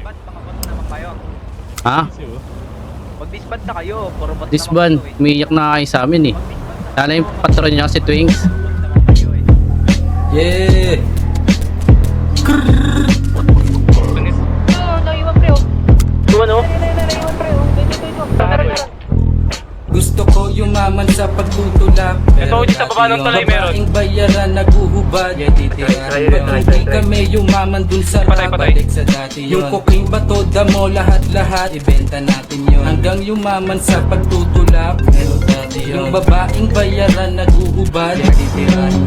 Mag-disband, mga bot naman kayo. Ha? Mag-disband na kayo, puro bot Disband, naman kayo umiiyak na kayo sa amin eh. Mag-disband na Sana yung patron niya si Twinks. bot naman kayo eh. Yeah! Naiwan pre, oh. Ano? Naiwan pre, oh. Dito. Gusto ko yumaman sa pagtutulak. Ito, dito sa baba ng tulay meron. Babaeng bayaran naghuhubad. Pag hindi kami yumaman dun sa Patay, patay. balik sa dati yun. Yung cooking bato, damo, lahat-lahat ibenta natin yun. Hanggang yumaman sa pagtutulak. Pero dati yun. Yung babaeng bayaran naghuhubad.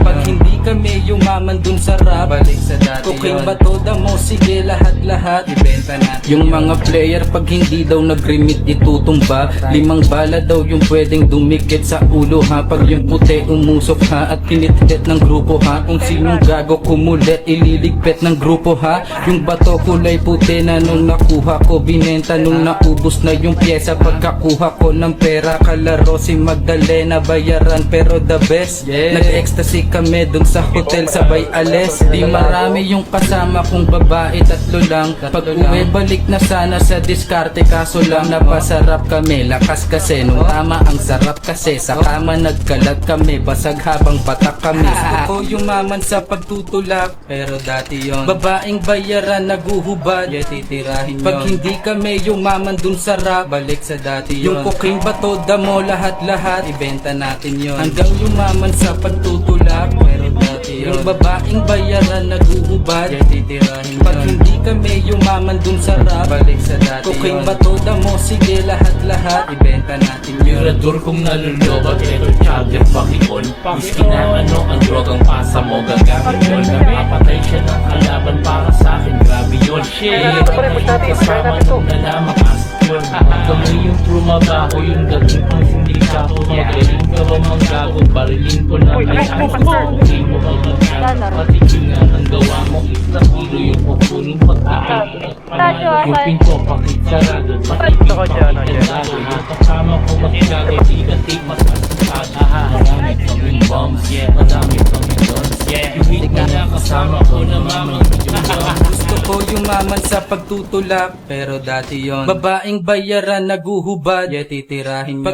Pag hindi kami yumaman dun sa rap, balik sa dati cooking bato, damo, sige lahat-lahat ibenta natin yung mga player pag hindi daw nag-remit itutumba. 5 bala daw yung pwedeng dumikit sa ulo ha. Pag yung puti umusok ha at pinitpit ng grupo ha. Kung sinong gago kumulit ililigpit ng grupo ha. Yung bato kulay puti na nung nakuha ko binenta nung naubos na yung pyesa. Pagkakuha ko ng pera kalaro si Magdalena bayaran pero the best. Nag-ecstasy kami dun sa hotel sabay ales. Di marami yung kasama kong babae, 3 lang. Pag uwi balik na sana sa diskarte kaso lang napasarap kami. Lakas kasi nung tama ang sarap kasi sa kama nagkalat kami basag habang patak kami. Gusto ko yumaman sa pagtutulak pero dati yon. Babaeng bayaran naguhubad titirahin pag hindi kami yumaman dun sa rap balik sa dati yon. Yung cooking bato damo lahat-lahat ibenta natin yon. Hanggang yumaman sa pagtutulak pero dati yon. Yung babaeng bayaran naguhubad titirahin pag hindi kami yumaman dun sa rap balik sa dati cooking bato damo sige lahat-lahat ibenta natin yon. Mirador kong nalulobot, eto charger pakikon. Miski na ano ang drogang pasa mo gagamit yun. Napapatay siya ng kalaban para sa akin, grabe yun. Kasama nung nalamak ask yun. Kami yung trumabaho, yung gagawin kong hindi ka ako magaling ka ba manggago, barilin ko na kay ako. Hindi mo magagawa, pati yun nga ang gawa mo. Isang kilo yung kukunin pag-aakit. Yung pinto pakitsarado, pati yung pakitsarado. Kasama ko magagawa, tigatik masasasada. Marami kaming bombs, yeah, madami kaming guns, yeah. Yung na kasama ko na mamang Gusto ko yumaman sa pagtutulak pero dati yon. Babaeng bayaran naguhubad titirahin yon.